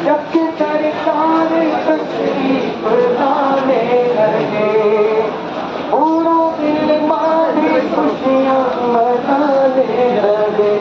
جب کہ سرکار تشریف لانے لگے پورا دل ماری خوشیاں منانے لگے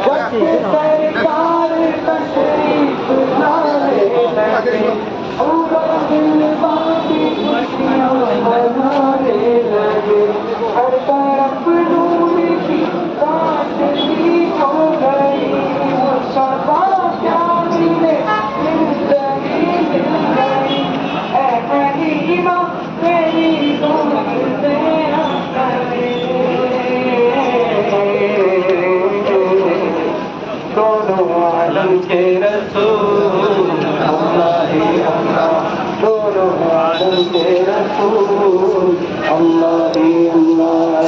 جب کہ سرکار تشریف لانے لگے پورا دل ماری خوشیاں منانے لگے ہر طرف نور کی روشنی ہو گئی مصطفیٰ پیاری نے کے رسول اللہ اللہ دونوں عالم کے رسول اللہ اللہ